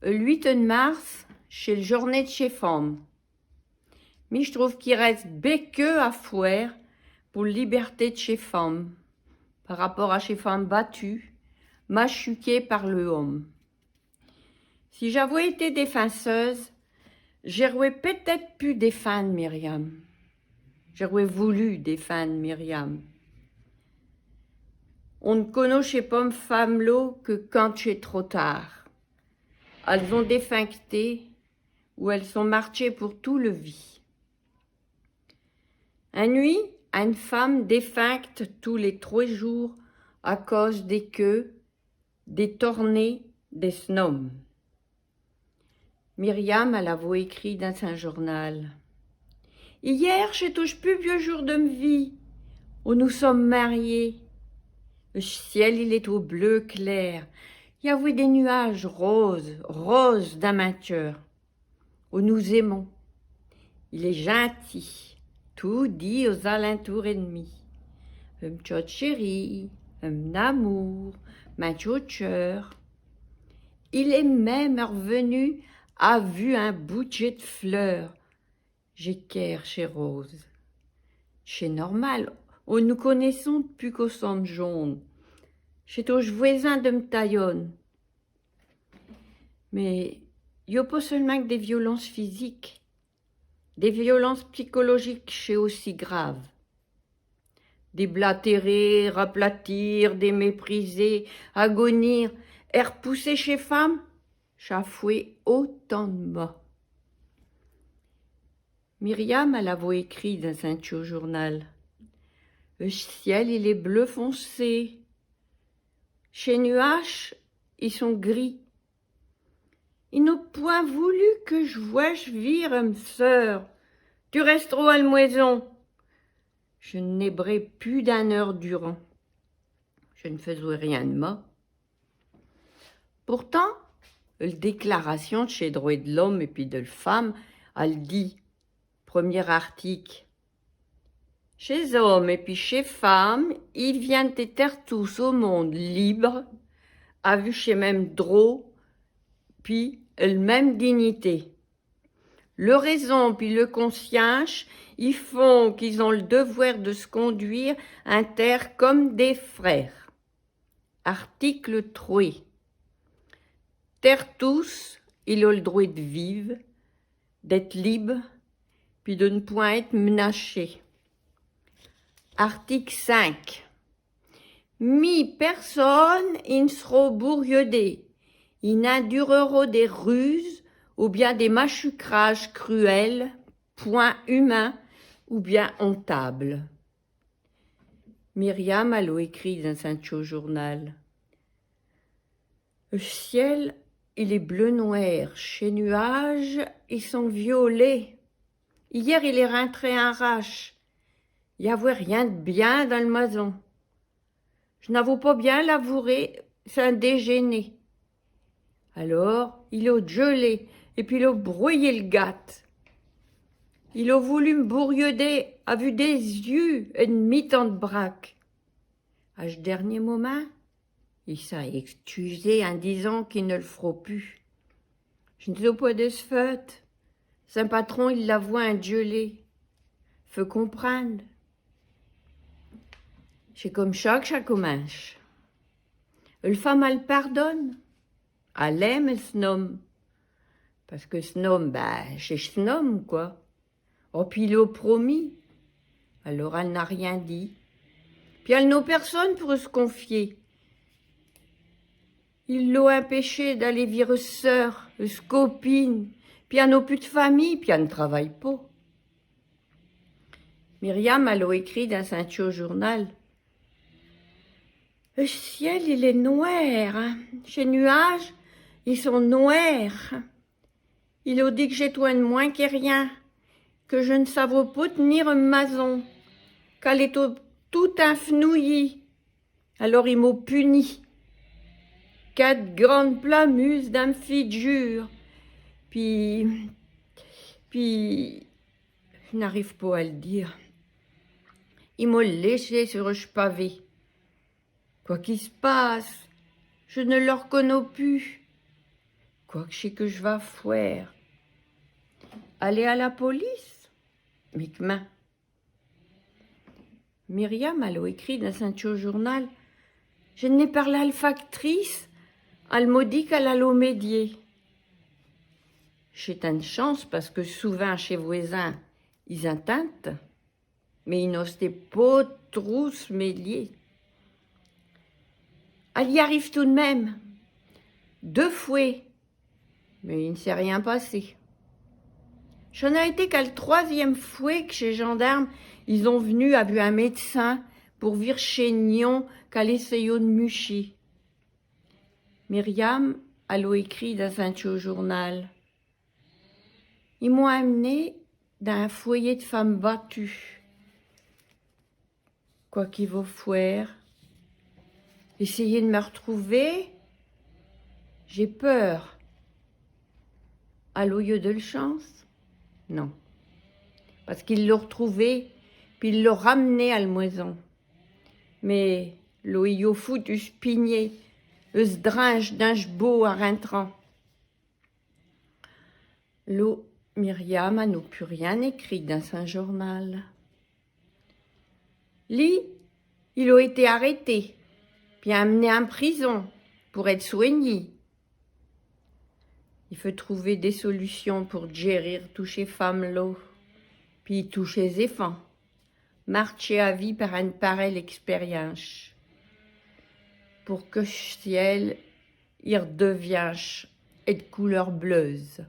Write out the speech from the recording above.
Le 8 mars, c'est la journée de chez femmes. Mais je trouve qu'il reste béqueux à faire pour la liberté de chez femmes, par rapport à chez femmes battues, machuquées par le homme. Si j'avais été défenseuse, j'aurais peut-être pu défendre Myriam. J'aurais voulu défendre Myriam. On ne connaît chez pas femmes là que quand c'est trop tard. Elles ont défuncté ou elles sont marchées pour tout le vie. Un nuit, une femme défuncte tous les 3 jours à cause des queues, des tournées, des snoms. Myriam, elle avait écrit dans son journal. Hier, j'ai touché plus vieux jour de ma vie, où nous sommes mariés. Le ciel, il est au bleu clair. Il y avait des nuages roses, roses d'amateurs, où nous aimons. Il est gentil, tout dit aux alentours ennemis. Un tchot chéri, un amour, ma tchotcheur. Il est même revenu, a vu un bouquet de fleurs. J'équerre chez Rose. C'est normal, nous connaissons depuis qu'au sommes jaunes. C'est au voisin de m'taillonne. Mais il n'y a pas seulement que des violences physiques. Des violences psychologiques, c'est aussi grave. Déblatérer, raplatir, démépriser, agonir, et repousser chez femmes, chafouer autant de mots. Myriam, elle avait écrit dans un petit journal. Le ciel, il est bleu foncé. Chez nuages, ils sont gris. Ils n'ont point voulu que je vire, me sœur. Tu restes trop à la maison. Je n'ébrais plus d'1 heure durant. Je ne faisais rien de moi. Pourtant, la déclaration de chez droit de l'homme et puis de la femme, elle dit, premier article, chez hommes et puis chez femmes, ils viennent être tous au monde libre, à vu chez même droit, puis la même dignité. Le raison puis le conscience, ils font qu'ils ont le devoir de se conduire inter comme des frères. Article 3. Terre tous, ils ont le droit de vivre, d'être libre, puis de ne point être menacés. Article 5. Personne, ils ne seront bourriodés, ils n'endureront des ruses ou bien des machucrages cruels, point humains ou bien hontables. Myriam a écrit dans un chaud journal. Le ciel, il est bleu-noir, chez nuages, ils sont violets. Hier, il est rentré en rache. Il n'y avait rien de bien dans le maison. Je n'avoue pas bien l'avouer, c'est un déjeuner. Alors, il a gelé, et puis il a brouillé le gâte. Il a voulu me bourriauder, a vu des yeux et une mi-temps de braque. À ce dernier moment, il s'est excusé en disant qu'il ne le fera plus. Je ne sais pas de ce fait. Son patron, il la voit un gelé. Faut comprendre. C'est comme ça que ça commence. Le femme, elle pardonne. Elle aime ce nom. Parce que ce nom, c'est ce nom, quoi. Oh, puis il a promis. Alors elle n'a rien dit. Puis elle n'a personne pour se confier. Il l'a empêché d'aller vire sœur, copine. Puis elle n'a plus de famille, puis elle ne travaille pas. Myriam, elle a écrit dans un petit journal. Le ciel, il est noir. Hein. Ces nuages, ils sont noirs. Il a dit que j'ai toi de moins que rien, que je ne savais pas tenir une maison, qu'elle est tout infenouillie. Alors il m'a puni. 4 grandes plamuses d'amphijure. Puis, je n'arrive pas à le dire. Il m'a laissé sur le pavé. Quoi qu'il se passe, je ne le reconnais plus. Quoi que je vais faire? Aller à la police? Mais que main. Myriam, elle a écrit dans un journal, je n'ai parlé à la factrice, elle m'a dit qu'elle allait au médier. J'ai une chance parce que souvent chez voisins, ils entendent, mais ils n'osent pas trop se mêler. Elle y arrive tout de même, 2 fois, mais il ne s'est rien passé. J'en ai été qu'à la 3e fois que chez gendarmes, ils ont venu à vu un médecin pour vir chez Nyon qu'elle essayait de mucher. Myriam, elle a écrit dans un journal. Ils m'ont amené dans un foyer de femmes battues. Quoi qu'il va faire, essayer de me retrouver, j'ai peur. À l'oeil de chance? Non. Parce qu'il l'a retrouvé, puis il l'a ramené à la maison. Mais l'oeil au fou du spigné, se dringe d'un beau à rentrant. L'eau, Myriam n'a plus rien écrit dans son journal. Lui, il a été arrêté, puis amené en prison pour être soigné. Il faut trouver des solutions pour gérer toucher femmes là, puis toucher les enfants. Marcher à vie par une pareille expérience. Pour que le ciel, il redevienne de couleur bleuze.